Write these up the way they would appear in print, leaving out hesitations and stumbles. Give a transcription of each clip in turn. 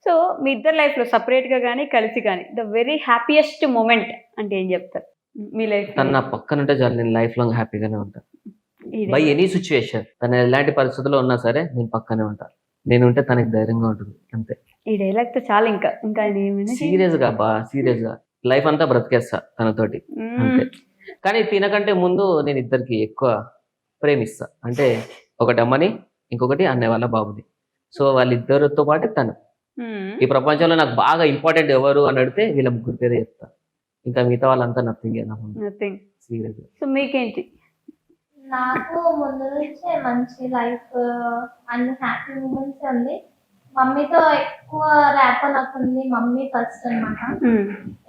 So మీ ఇద్దరి లైఫ్‌లో సెపరేట్‌గా గాని, కలిసి గాని ద వెరీ హ్యాపీయెస్ట్ మొమెంట్ అంటే ఏం చెప్తారు? మీ లైఫ్‌లో తను నా పక్కనుంటే చాలు నేను లైఫ్ లాంగ్ హ్యాపీగానే ఉంటా. ఇదే. బై ఎనీ సిట్యుయేషన్ తను ఎలాంటి పరిస్థితుల్లో ఉన్నా సరే నేను పక్కనే ఉంటా. నేనుంటే తనకి ధైర్యంగా ఉంటుంది అంతే. ఈ డైలాగ్‌తో చాలు ఇంకా ఏమైనా సీరియస్‌గా లైఫ్ అంతా బ్రతికేస్తా తనతోటి అంతే. కానీ తినకంటే ముందు నేను ఇద్దరికి ఎక్కువ ప్రేమిస్తా. అంటే ఒకటి అమ్మని, ఇంకొకటి అన్నయ్య వాళ్ళ బాబుని. సో వాళ్ళిద్దరితో పాటు తను. ఈ ప్రపంచంలో నాకు బాగా ఇంపార్టెంట్ ఎవరు అని అడిగితే వీళ్ళ ముగ్గురు పేరే చెప్తా. ఇంకా మిగతా వాళ్ళంతా నథింగే నా ముందు. నథింగ్. సీరియస్‌గా. సో మీకేంటి? నాకు ముందు నుంచే మంచి లైఫ్ అన్ని హ్యాపీ మూమెంట్స్ ఉంది. మమ్మీతో ఎక్కువ ర్యాపో నాకుంది. మమ్మీ ఫస్ట్ అన్నమాట.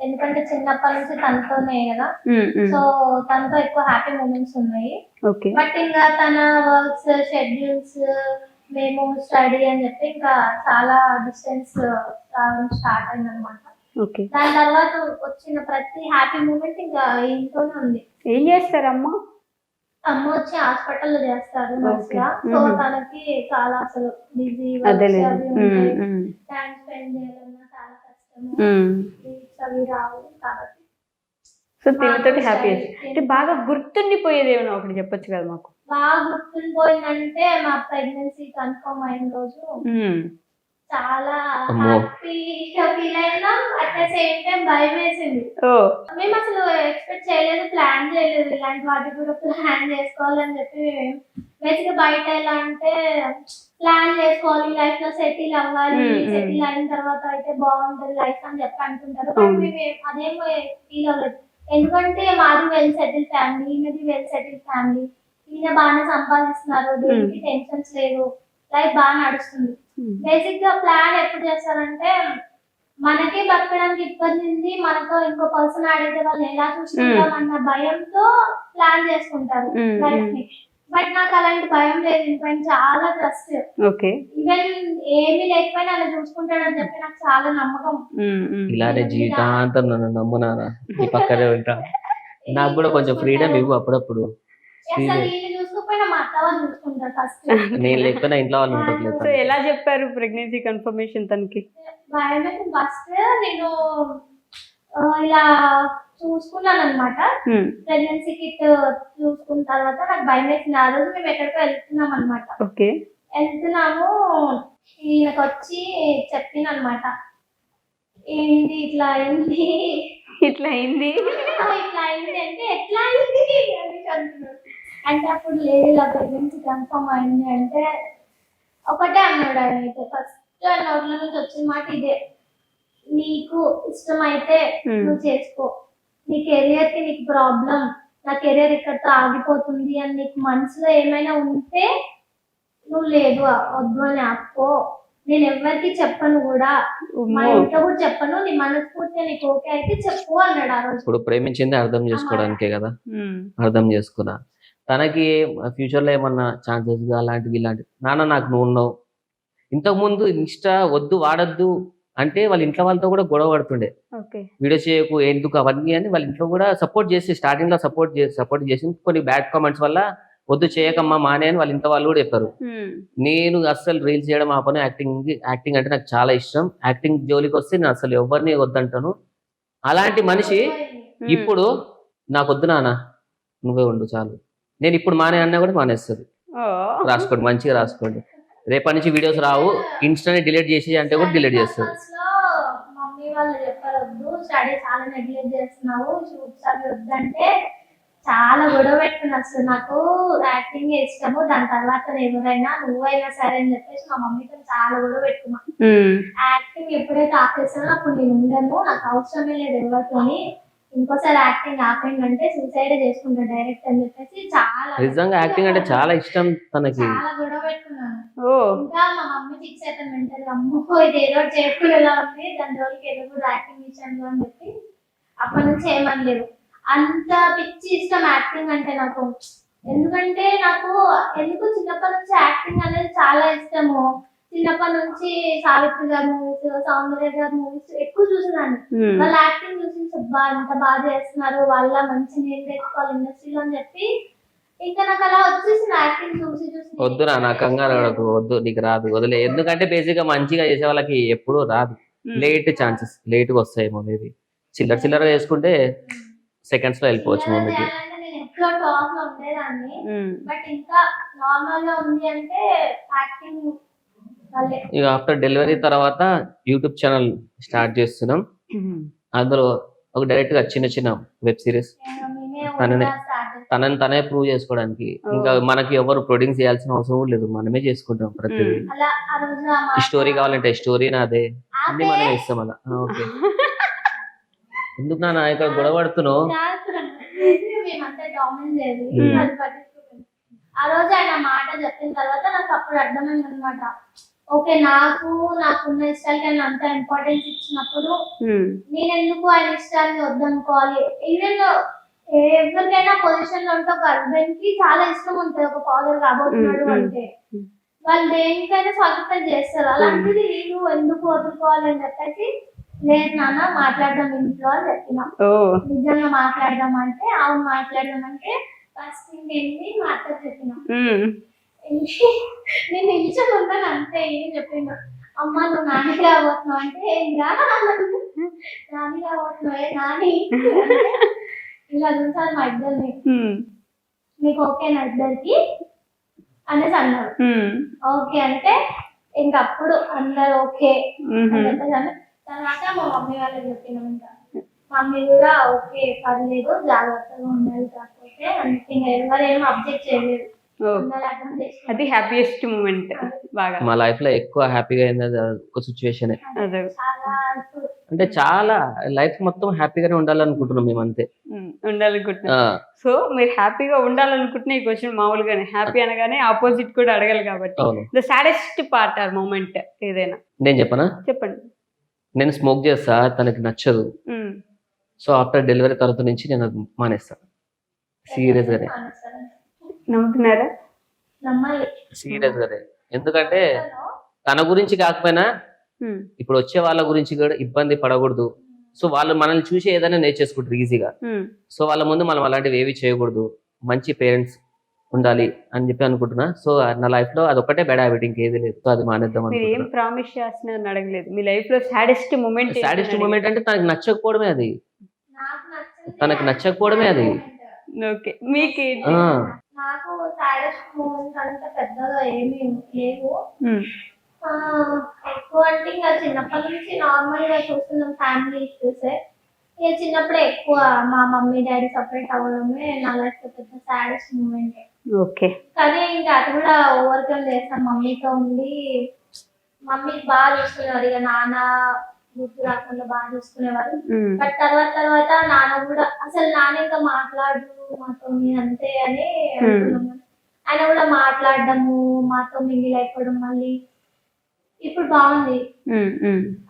ఎందుకంటే చిన్నప్పటి నుంచి తనతోనే కదా. సో తనతో ఎక్కువ హ్యాపీ మూమెంట్స్ ఉన్నాయి. ఓకే. బట్ ఇంకా తన వర్క్స్ షెడ్యూల్స్ మేము స్టడీ అని చెప్పి ఇంకా చాలా డిస్టెన్స్ రావడం స్టార్ట్ అయింది అనమాట. ఓకే. దాని తర్వాత వచ్చిన ప్రతి హ్యాపీ మూమెంట్ ఇంకా ఇంట్లోనే ఉంది. ఏం చేస్తారమ్మా? అమ్మ వచ్చి హాస్పిటల్లో చేస్తారు నర్సుగా. సో తనకి చాలా అసలు బిజీ టైం స్పెండ్ చేయాలన్నా చాలా కష్టము. లీవ్స్ అవి రావు కాబట్టి సో తినతోటి హ్యాపీయెస్ట్ అంటే బాగా గుర్తుండిపోయేది ఏమైనా ఒకటి చెప్పొచ్చు కదా మాకు? బాగా గుర్తుండిపోయిందంటే మా ప్రెగ్నెన్సీ కన్ఫర్మ్ అయిన రోజు చాలా హ్యాపీగా ఫీల్ అయినా అట్ ద సేమ్ టైం భయం వేసింది. మేము అసలు ఎక్స్పెక్ట్ చేయలేదు, ప్లాన్ చేయలేదు ఇలాంటి వాటి కూడా ప్లాన్ చేసుకోవాలని చెప్పి. బేసిక్గా బయట ఎలా అంటే ప్లాన్ చేసుకోవాలి, లైఫ్ లో సెటిల్ అవ్వాలి, సెటిల్ అయిన తర్వాత అయితే బాగుంటది లైఫ్ అని చెప్పి అనుకుంటారు. బట్ మేము అదేమో ఫీల్ అవ్వలేదు. ఎందుకంటే మాది వెల్ సెటిల్ ఫ్యామిలీ, ఈయనది వెల్ సెటిల్ ఫ్యామిలీ. ఈయన బాగానే సంపాదిస్తున్నారు, దేనికి టెన్షన్స్ లేదు, లైఫ్ బాగా నడుస్తుంది. బేసిక్ గా ప్లాన్ ఎప్పుడు చేస్తారంటే మనకి బతకడానికి ఇబ్బంది ఉంది, మనతో ఇంకో పర్సన్ ఆడితే వాళ్ళు ఎలా చూసుకుంటాం అన్న భయంతో ప్లాన్ చేసుకుంటారు లైఫ్ ని. బట్ నాకు అలాంటి భయం లేదు, ఇంకా చాలా ట్రస్ట్. ఈవెన్ ఏమీ లేకపోయినా అలా చూసుకుంటాడని చెప్పి నాకు చాలా నమ్మకం. ఇలానే జీవితాంతం నన్ను నమ్మునానా ఈ పక్కనే ఉంటా. నాకు కూడా కొంచెం ఫ్రీడమ్ ఇవ్వు అప్పుడప్పుడు. నేను లేకపోయినా ఇంట్లో వాళ్ళు ఉంటారు. సో ఎలా చెప్పారు ప్రెగ్నెన్సీ కన్ఫర్మేషన్ తనకి? ఫస్ట్ నేను ఇలా చూసుకున్నాను అనమాట. ప్రెగ్నెన్సీ కిట్ చూసుకున్న తర్వాత నాకు భయం వేసింది. ఆ రోజు మేము ఎక్కడికో వెళ్తున్నాం అనమాట. వెళ్తున్నాము, ఈయనకు వచ్చి చెప్పిన అనమాట, ఏంటి ఇట్లా అయింది అయింది అంటే ఎట్లా అయింది అని అంటున్నాడు. అంటే అప్పుడు లేదు ఇలా ప్రెగ్నెన్సీ కన్ఫర్మ్ అయింది అంటే ఒకటే అన్నాడు ఆయన. అయితే ఫస్ట్ ఆయన నోట్ల నుంచి వచ్చిన మాట ఇదే, నీకు ఇష్టమైతే నువ్వు చేసుకో, నీ కెరియర్ కి నీకు ప్రాబ్లం, నా కెరియర్ ఇక్కడితో ఆగిపోతుంది అని నీకు మనసులో ఏమైనా ఉంటే నువ్వు లేదు వద్దు అని ఆపుకో, నేను ఎవరికి చెప్పను కూడా, మా ఇంట్లో కూడా చెప్పను, నీ మనస్ఫూర్తిగా నీకు ఓకే అయితే చెప్పు అన్నాడు ఆ రోజు. ఇప్పుడు ప్రేమించింది అర్థం చేసుకోవడానికే కదా, అర్థం చేసుకున్నా. తనకి ఫ్యూచర్ లో ఏమన్నా ఛాన్సెస్ అలాంటివి ఇలాంటివి, నాన్న నాకు నువ్వు ఉన్నావు, ఇంతకు ముందు ఇన్స్టా వద్దు వాడద్దు అంటే వాళ్ళ ఇంట్లో వాళ్ళతో కూడా గొడవ పడుతుండే, వీడియో చేయకు ఎందుకు అవన్నీ అని. వాళ్ళ ఇంట్లో కూడా సపోర్ట్ చేసి స్టార్టింగ్ లో సపోర్ట్ చేసి కొన్ని బ్యాడ్ కామెంట్స్ వల్ల వద్దు చేయకమ్మా మానే అని వాళ్ళ ఇంట్లో వాళ్ళు కూడా చెప్పారు. నేను అస్సలు రీల్స్ చేయడం ఆ పని, యాక్టింగ్ అంటే నాకు చాలా ఇష్టం. యాక్టింగ్ జోలికి వస్తే నేను అసలు ఎవరిని వద్దంటాను. అలాంటి మనిషి ఇప్పుడు నాకు వద్దు నాన్న నువ్వే ఉండు చాలు, నేను ఇప్పుడు మానే అన్నా కూడా మానేస్తుంది. రాసుకోండి, మంచిగా రాసుకోండి, రేపటి నుంచి వీడియోస్ రావు, ఇన్స్టాని డిలీట్ చేసి అంటే కూడా డిలీట్ చేస్తుంది. మమ్మీ వాళ్ళు చెప్పారు వద్దు, స్టడీ చాలా నెగ్లెక్ట్ చేస్తున్నావు, షూట్స్ అవి వద్దంటే చాలా గొడవ పెట్టుకుని వస్తుంది. నాకు యాక్టింగ్ ఇష్టము, దాని తర్వాత ఎవరైనా నువ్వైనా సరే అని చెప్పేసి మా మమ్మీతో చాలా గొడవ పెట్టుకున్నా. యాక్టింగ్ ఎప్పుడైతే ఆపేస్తానో అప్పుడు నేను ఉండను, నాకు అవసరమే లేదు ఎవరితోని, ఇంకోసారి యాక్టింగ్ ఆపేయండి సూసైడ్ చేసుకుంటా డైరెక్ట్ అని చెప్పేసి చాలా నిజంగా యాక్టింగ్ అంటే చాలా ఇష్టం తనకి. చాలా గొడవ పెట్టుకున్నాను. ఇంకా మా మమ్మీ ఫిక్స్ అయిపోయింది మెంటల్, అమ్మో ఇది ఏదో చేసుకునేలా ఉంది, దాని రోజుకి ఏదో కూడా యాక్టింగ్ విషయంలో అని చెప్పి అప్పటి నుంచి ఏమనలేదు. అంత పిచ్చి ఇష్టం యాక్టింగ్ అంటే నాకు. ఎందుకంటే నాకు ఎందుకు చిన్నప్పటి నుంచి యాక్టింగ్ అనేది చాలా ఇష్టము. చిన్నప్పటి నుంచి సావిత్రి గారి మూవీస్, సౌందర్య గారి మూవీస్ ఎక్కువ చూసేదాన్ని. వాళ్ళ యాక్టింగ్ చూసి ఎంత బాగా చేస్తున్నారు, వాళ్ళ మంచి నేమ్ తెచ్చుకోవాలి ఇండస్ట్రీలో అని చెప్పి ఇంకా నాకు అలా వచ్చేసింది యాక్టింగ్ చూసి చూసి. వద్దురా, నా కంగారు పడకు, వద్దు, నీకు రాదు, వదిలే. ఎందుకంటే బేసిక్ గా మంచిగా చేసే వాళ్ళకి ఎప్పుడూ రాదు, లేట్ ఛాన్సెస్ లేట్గా వస్తాయేమో మేబీ. చిల్లర చిల్లర చేసుకుంటే సెకండ్స్ లో వెళ్ళిపోవచ్చు ఇలా ముందుకి. చేయాలంటే నేను ఎప్పుడో టాప్ లో ఉండేదాన్ని, బట్ ఇంకా నార్మల్ గా ఉంది అంటే యాక్టింగ్ వల్లే. ఇక ఆఫ్టర్ డెలివరీ తర్వాత యూట్యూబ్ ఛానల్ స్టార్ట్ చేస్తున్నాం. అందులో ఒక డైరెక్ట్ గా చిన్న చిన్న వెబ్ సిరీస్ మేమే తననే స్టార్ట్ చేస్తాం. తనని తనే ప్రూవ్ చేసుకోవడానికి. ఇంకా మనకి ఎవరు ప్రొడ్యూస్ చేయాల్సిన అవసరం కూడా లేదు, మనమే చేసుకుంటాం ప్రతిదీ. అలా ఆ రోజు ఆ ఈ మాట స్టోరీ కావాలంటే స్టోరీ నాదే, అన్ని ఆపే. మనమే ఇస్తాం అలా. ఓకే, ఎందుకు నా ఇక్కడ గొడవ పడుతున్నావు? మేమంతా డామినేట్ చేయాలి, Hmm. అది పట్టించుకోలేదు. ఆ రోజు ఆయన మాట చెప్పిన తర్వాత నాకు అప్పుడు అర్థమైంది అనమాట. ఓకే, నాకున్న ఇష్టాలకి ఆయన అంత ఇంపార్టెన్స్ ఇచ్చినప్పుడు నేను ఎందుకు ఆయన ఇష్టాన్ని వద్దనుకోవాలి. ఈవెన్ ఎవరికైనా పొజిషన్ లో ఉంటే ఒక హస్బెండ్ కి చాలా ఇష్టం ఉంటుంది ఒక ఫాదర్ కాబోతున్నాడు అంటే, వాళ్ళు దేనికైనా సాక్రిఫైస్ చేస్తారు. అలాంటిది నేను ఎందుకు వదులుకోవాలని చెప్పేసి, లేదు నాన్న మాట్లాడదాం ఇంట్లో అని చెప్పిన. నిజంగా మాట్లాడదాం అంటే అవును మాట్లాడదాం అంటే ఫస్ట్ ఏంటి మా అత్త చెప్పిన. నేను నిల్చొని ఉంటాను అంతే, ఏం చెప్పిండు. అమ్మ నువ్వు నాని కాబోతున్నావు అంటే ఏం రా నాని కాబోతున్నావు నాని ఇలా చూసాను మా ఇద్దరిని. మీకు ఓకేనా ఇద్దరికి అనేసి అన్నారు. ఓకే అంటే ఇంకప్పుడు అందరు ఓకే అని చెప్పేసి తర్వాత మా మమ్మీ వాళ్ళకి చెప్పినాం. ఇంకా మమ్మీ కూడా ఓకే పర్లేదు జాగ్రత్తగా ఉండాలి, కాకపోతే అంటే ఇంకా ఎవరేమో అబ్జెక్ట్ చేయలేదు. అందరూ అర్థం చేసుకున్నారు. అది హ్యాపీయెస్ట్ మూమెంట్ బాగా మా లైఫ్ లో ఎక్కువ హ్యాపీగా అయింది అది ఒక సిచ్యువేషన్. అదే చాలా ఇప్పుడు అంటే చాలా లైఫ్ మొత్తం హ్యాపీగానే ఉండాలనుకుంటున్నాం మేము అంతే. ఉండాలనుకుంటున్నా. సో మీరు హ్యాపీగా ఉండాలనుకుంటున్న ఈ క్వశ్చన్ మామూలుగానే హ్యాపీ అనగానే ఆపోజిట్ కూడా అడగాలి కాబట్టి, అవును, the saddest part or moment ఏదైనా నేను చెప్పనా? చెప్పండి. నేను స్మోక్ చేస్తా, తనకి నచ్చదు. సో ఆఫ్టర్ డెలివరీ తర్వాత నుంచి నేను అది మానేస్తాను సీరియస్ గానే. నమ్ముతున్నారా? నమ్మాలి. సీరియస్ గానే, ఎందుకంటే తన గురించి కాకపోయినా ఇప్పుడు వచ్చే వాళ్ళ గురించి కూడా ఇబ్బంది పడకూడదు. సో వాళ్ళు మనల్ని చూసి ఏదైనా నేర్చేసుకుంటారు ఈజీగా. సో వాళ్ళ ముందు మనం అలాంటివి ఏవి చేయకూడదు, మంచి పేరెంట్స్ ఉండాలి అని చెప్పి అనుకుంటున్నా. సో నా లైఫ్ లో అదొక్కటే బ్యాడ్ హ్యాబిట్, ఇంకేది లేదు. సో అది మానేద్దాం మీరు ఏం అనుకుంటున్నా. ప్రామిస్ చేస్తున్నారని అడగలేదు. మీ లైఫ్ లో సాడెస్ట్ మూమెంట్ సాడెస్ట్ మూమెంట్ అంటే తనకి నచ్చకపోవడమే అది. నాకు నచ్చింది తనకి నచ్చకపోవడమే అది. ఓకే, మీకు ఆ, నాకు సాడెస్ట్ మూమెంట్ అంటే పెద్దగా ఏమీ లేవు. ఎక్కువ అంటే ఇంకా చిన్నప్పటి నుంచి నార్మల్ గా చూస్తున్నాం ఫ్యామిలీ ఇష్యూసే. ఇక చిన్నప్పుడే ఎక్కువ మా మమ్మీ డాడీ సపరేట్ అవ్వడమే నా లైఫ్ లో పెద్ద సాడెస్ట్ మూమెంట్. ఓకే, కానీ ఇంకా అది కూడా ఓవర్కమ్ చేస్తాం. మమ్మీతో ఉండి మమ్మీ బాగా చూసుకునేవారు, ఇక నాన్న గుర్తు రాకుండా బాగా చూసుకునేవారు. బట్ తర్వాత నాన్న కూడా అసలు నాన్న ఇంకా మాట్లాడు మాతో అంతే అని అంటున్నాము. ఆయన కూడా మాట్లాడడము, మాతో మింగిల్ అయిపోవడం, మళ్ళీ ఇప్పుడు బాగుంది.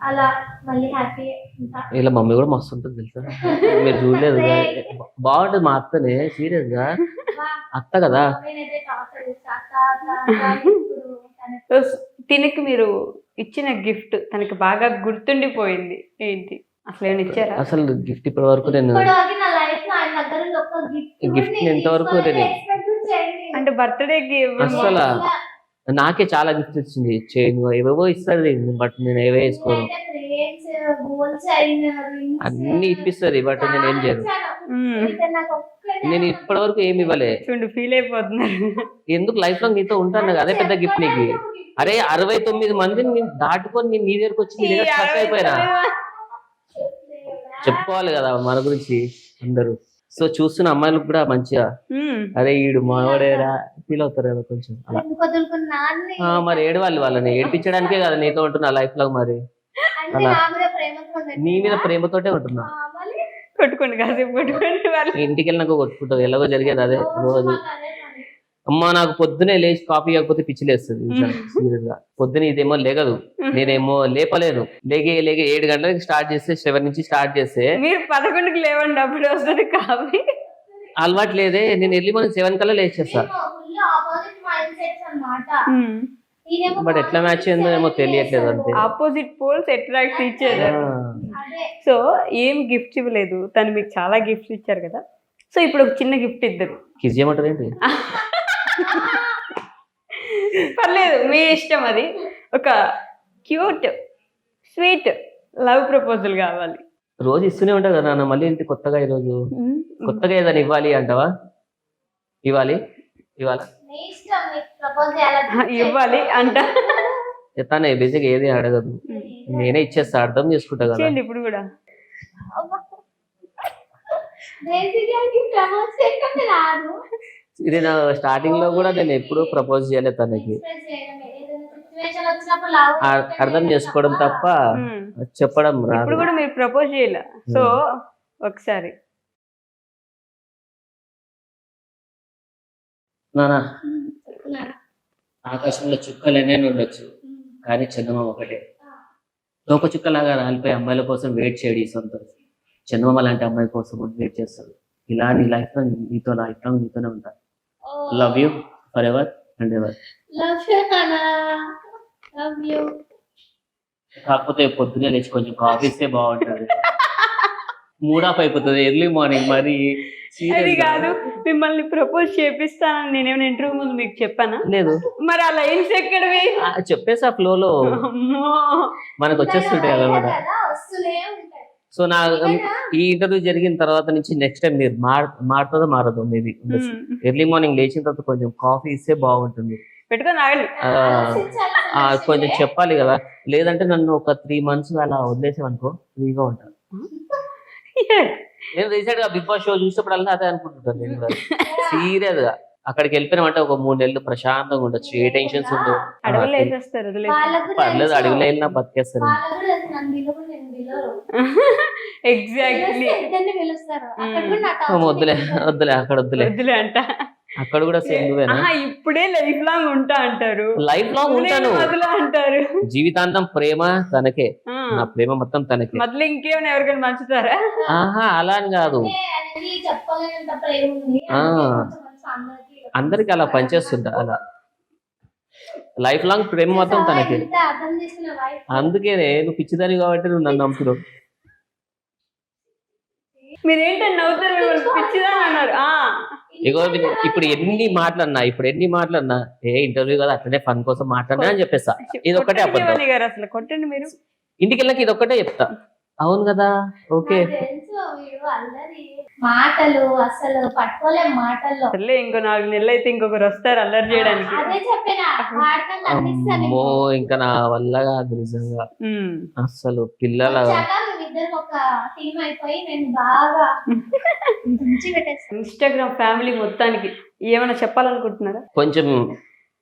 అలా మళ్ళీ హ్యాపీ. ఇలా మమ్మీ కూడా మస్తు ఉంటుంది తెలుసా, మీరు చూడలేదు కదా. బాగుంటుంది మా అత్తనే, సీరియస్ గా అత్త కదా. తినకి మీరు ఇచ్చిన గిఫ్ట్ తనకి బాగా గుర్తుండిపోయింది ఏంటి? అసలు ఏమైనా ఇచ్చారా? అసలు గిఫ్ట్ ఇప్పటి వరకు నేను గిఫ్ట్ ఎంతవరకు అంటే బర్త్డేకి అసలు నాకే చాలా గిఫ్ట్ ఇచ్చింది. చైన్ ఏవేవో ఇస్తుంది, బట్ నేను ఏవే వేసుకోను. అన్ని ఇప్పిస్తుంది, బట్ నేను ఏం చేయను. నేను ఇప్పటి వరకు ఏమి ఇవ్వలే. చూడు ఫీల్ అయిపోతున్నారు. ఎందుకు లైఫ్ లో నీతో ఉంటాను కదా, అదే పెద్ద గిఫ్ట్ నీకు. అరే 69 మందిని నేను దాటుకొని నేను నీ దగ్గరకు వచ్చి నీ దగ్గర స్టక్ అయిపోయినా. చెప్పుకోవాలి కదా మన గురించి అందరూ. సో చూస్తున్న అమ్మాయిలకు కూడా మంచిగా అరే ఈడు మావాడేరా ఫీల్ అవుతారు కదా కొంచెం అలా. మరి ఏడవాలి, వాళ్ళని ఏడిపించడానికే కదా నీతో ఉంటున్నా లైఫ్ లో. మరి అలా నీ మీద ప్రేమతోటే ఉంటున్నా. కొట్టుకోండి కాసేపు కొట్టుకోండి. వాళ్ళు ఇంటికి వెళ్ళినాక కొట్టుకుంటావు, ఎలాగో జరిగేది అదే రోజు. అమ్మ నాకు పొద్దునే లేచి కాఫీ కాకపోతే పిచ్చిలేస్తుంది సీరియస్ గా. పొద్దున ఇదేమో లేగదు, నేనేమో లేపలేను. లేగే 7 గంటలకి స్టార్ట్ చేస్తే 7 నుంచి స్టార్ట్ చేస్తే మీరు 11కి లేవండి, అప్పుడు వస్తుంది కాఫీ. అలవాటు లేదే, నేను ఎర్లీ మార్నింగ్ 7 కల్లా లేచేస్తా. బట్ ఎట్లా మ్యాచ్ అయిందో ఏమో తెలియట్లేదు అంతే. ఆపోజిట్ పోల్స్ అట్రాక్ట్ ఇచ్చారు. సో ఏం గిఫ్ట్స్ ఇవ్వలేదు, తను మీకు చాలా గిఫ్ట్స్ ఇచ్చారు కదా. సో ఇప్పుడు ఒక చిన్న గిఫ్ట్ ఇద్దరు, కిస్ చేయమంటారు ఏంటి? పర్లేదు, మీ ఇష్టం. అది ఒక క్యూట్ స్వీట్ లవ్ ప్రపోజల్ కావాలి. రోజు ఇస్తూనే ఉంటావు కదా నాన్న, మళ్ళీ ఏంటి కొత్తగా ఈరోజు కొత్తగా ఏదైనా ఇవ్వాలి అంటావా? ఇవ్వాలి ఇవ్వాలి నీ ఇష్టం, నీకు ప్రపోజ్ చేయాలి ఇవ్వాలి అంట. తనే బేసిక్గా ఏది అడగదు, నేనే ఇచ్చేస్తా, అర్థం చేసుకుంటా కదా. చేయండి ఇప్పుడు కూడా. బేసిక్గా ప్రపోజ్ చేయడం రాదు. ఇది నా స్టార్టింగ్ లో కూడా నేను ఎప్పుడూ ప్రపోజ్ చేయలేదు తనకి. ఎక్స్ప్రెస్ చేయడం, ఏదైనా సిచ్యువేషన్ వచ్చినప్పుడు లవ్ అర్థం చేసుకోవడం తప్ప చెప్పడం రాదు. ఇప్పుడు కూడా మీరు ప్రపోజ్ చేయాల. సో ఒకసారి నానా, ఆకాశంలో చుక్కలు ఎన్నైనా ఉండొచ్చు, కానీ చందమామ ఒకటే. తోక చుక్కలాగా రాలిపోయి అమ్మాయిల కోసం వెయిట్ చేయడు ఈ సొంతం. చందమామ లాంటి అమ్మాయి కోసం వెయిట్ చేస్తాడు. ఇలా నీ లైఫ్ లో నీతో లైఫ్ లో నీతోనే ఉంటా. Love you for ever and ever. Love you నానా, లవ్ యూ. కాకపోతే పొద్దునే లేచి కొంచెం కాఫీ ఇస్తే బాగుంటది. మూడ్ ఆఫ్ అయిపోతుంది ఎర్లీ మార్నింగ్. మరి అది కాదు, మిమ్మల్ని ప్రపోజ్ చేపిస్తానని నేనేమైనా ఇంటర్వ్యూ ముందు మీకు చెప్పానా? లేదు. మరి ఆ లైన్స్ ఎక్కడవి? చెప్పేసా ఫ్లోలో మనకు వచ్చేస్తుంటాయి అన్నమాట. వస్తూనే ఉంటాయి. సో నా ఈ ఇంటర్వ్యూ జరిగిన తర్వాత నుంచి నెక్స్ట్ టైం మీరు మారుతుందో మారదు అనేది. ఎర్లీ మార్నింగ్ లేచిన తర్వాత కొంచెం కాఫీ ఇస్తే బాగుంటుంది. పెట్టుకొని ఆగండి. కొంచెం చెప్పాలి కదా, లేదంటే నన్ను ఒక 3 months అలా వదిలేసామనుకో ఫ్రీగా ఉంటాను. నేను రీసెంట్ గా బిగ్ బాస్ షో చూసినప్పుడు అలా అదే అనుకుంటుంటాను నేను కూడా. సీరియస్ గా అక్కడికి వెళ్ళిపోయినామంటే ఒక 3 నెలలు ప్రశాంతంగా ఉండొచ్చు, ఏ టెన్షన్స్ ఉండవు. అడవులు వేసేస్తారు, పర్లేదు, అడవిలో వెళ్ళినా బతికేస్తారు. ఎగ్జాక్ట్లీ. వద్దులే వద్దులే అక్కడ వద్దులే వద్దులే అంట. అక్కడ కూడా సేమ్ నువ్వేనా? ఇప్పుడే లైఫ్ లాంగ్ ఉంటా అంటారు, లైఫ్ లాంగ్ ఉంటాను అంటారు. జీవితాంతం ప్రేమ తనకే, నా ప్రేమ మొత్తం తనకే. మొదలు ఇంకేమైనా ఎవరికైనా పంచుతారా? ఆహా అలా అని కాదు, అందరికి అలా పనిచేస్తుంటా. అలా లైఫ్ లాంగ్ ప్రేమ మొత్తం తనకే. అందుకే నువ్వు పిచ్చిదాని కాబట్టి నువ్వు నన్ను నమ్ముతున్నావు. మీరేంటని నవ్వుతారు? పిచ్చిదా అన్నారు. ఇగో ఇప్పుడు ఎన్ని మాట్లాడినా ఏ ఇంటర్వ్యూ కదా అట్లనే ఫన్ కోసం మాట్లాడినా అని చెప్పేస్తా. ఇది ఒక్కటే అబద్ధం. అసలు కొట్టండి మీరు. ఇంటికి వెళ్ళాక ఇది ఒక్కటే చెప్తా. అవును కదా, ఓకే. మాటలు అసలు పట్టుకోలేం మాటల్లో. ఇంకో 4 నెలలు అయితే ఇంకొకరు వస్తారు అల్లరి చేయడానికి. అమ్మో ఇంకా నా వల్ల కాదు నిజంగా. అసలు పిల్లల ఇన్స్టాగ్రామ్ ఫ్యామిలీ మొత్తానికి ఏమైనా చెప్పాలనుకుంటున్నారా? కొంచెం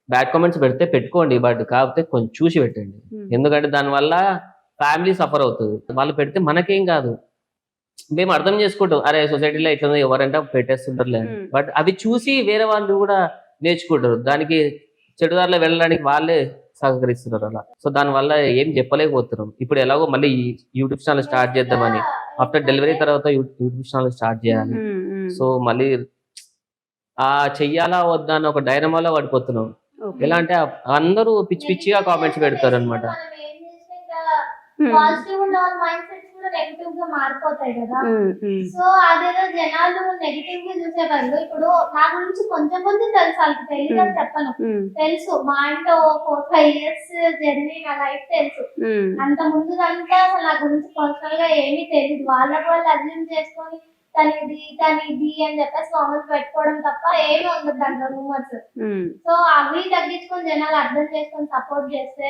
బ్యాడ్ కామెంట్స్ పెడితే పెట్టుకోండి, బట్ కాకపోతే కొంచెం చూసి పెట్టండి. ఎందుకంటే దానివల్ల ఫ్యామిలీ సఫర్ అవుతుంది. వాళ్ళు పెడితే మనకేం కాదు, మేము అర్థం చేసుకుంటాం, అరే సొసైటీలో ఇట్లా ఎవరంటే పెట్టేస్తుంటారులే. బట్ అవి చూసి వేరే వాళ్ళు కూడా నేర్చుకుంటారు, దానికి చెడుదారిలో వెళ్ళడానికి వాళ్ళే సహకరిస్తున్నారు అలా. సో దానివల్ల ఏం చెప్పలేకపోతున్నాం. ఇప్పుడు ఎలాగో మళ్ళీ యూట్యూబ్ ఛానల్ స్టార్ట్ చేద్దామని, ఆఫ్టర్ డెలివరీ తర్వాత యూట్యూబ్ ఛానల్ స్టార్ట్ చేయాలి. సో మళ్ళీ చెయ్యాలా వద్దా అని ఒక డైనమాలో పడిపోతున్నాం. ఎలా అంటే అందరూ పిచ్చి పిచ్చిగా కామెంట్స్ పెడతారు అనమాట. పాజిటివ్ ఉన్న వాళ్ళ మైండ్ సెట్స్ కూడా నెగిటివ్ గా మారిపోతాయి కదా. సో అదేదో జనాలు నెగిటివ్ గా చూసే బదులు, ఇప్పుడు నా గురించి కొంచెం తెలుసు, వాళ్ళకి తెలియదు చెప్పను, తెలుసు. మా ఇంట్లో 4-5 years జర్నీ, నా లైఫ్ తెలుసు. అంత ముందుదంతా అసలు నా గురించి పర్సనల్ గా ఏమీ తెలియదు. వాళ్ళకి వాళ్ళు అజ్యూమ్ చేసుకొని తనిది అని చెప్పేసి కామెంట్స్ పెట్టుకోవడం తప్ప ఏమీ ఉండదు దాంట్లో రూమర్స్. సో అవి తగ్గించుకొని జనాలు అర్థం చేసుకొని సపోర్ట్ చేస్తే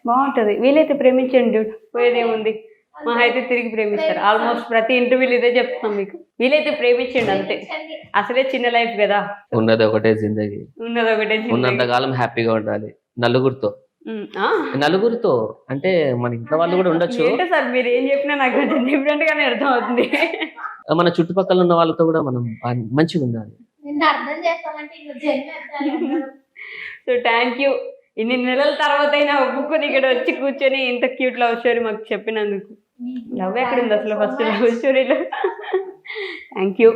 బాగుంటది. వీలైతే ప్రేమించండి, పోయేదేముంది. మా అయితే తిరిగి ప్రేమిస్తారు. ఆల్మోస్ట్ ప్రతి ఇంటర్వ్యూలు ఇదే చెప్తాం మీకు. వీలైతే ప్రేమించండి అంతే. అసలే చిన్న లైఫ్ కదా, ఉన్నది ఒకటే జిందగీ, ఉన్నంతకాలం హ్యాపీగా ఉండాలి. నలుగురితో అంటే మన ఇంట్లో వాళ్ళు కూడా ఉండొచ్చు. సార్ మీరు ఏం చెప్పినా నాకు కొంచెం డిఫరెంట్ గానే అర్థం అవుతుంది. మన చుట్టుపక్కల ఉన్న వాళ్ళతో కూడా మనం మంచిగా ఉండాలి. So thank you. ఇన్ని నెలల తర్వాత అయినా ఒప్పుకొని ఇక్కడ వచ్చి కూర్చొని ఇంత క్యూట్ లవ్ స్టోరీ మాకు చెప్పినందుకు. లవ్ ఎక్కడుంది అసలు ఫస్ట్ లవ్ స్టోరీలో? Thank you.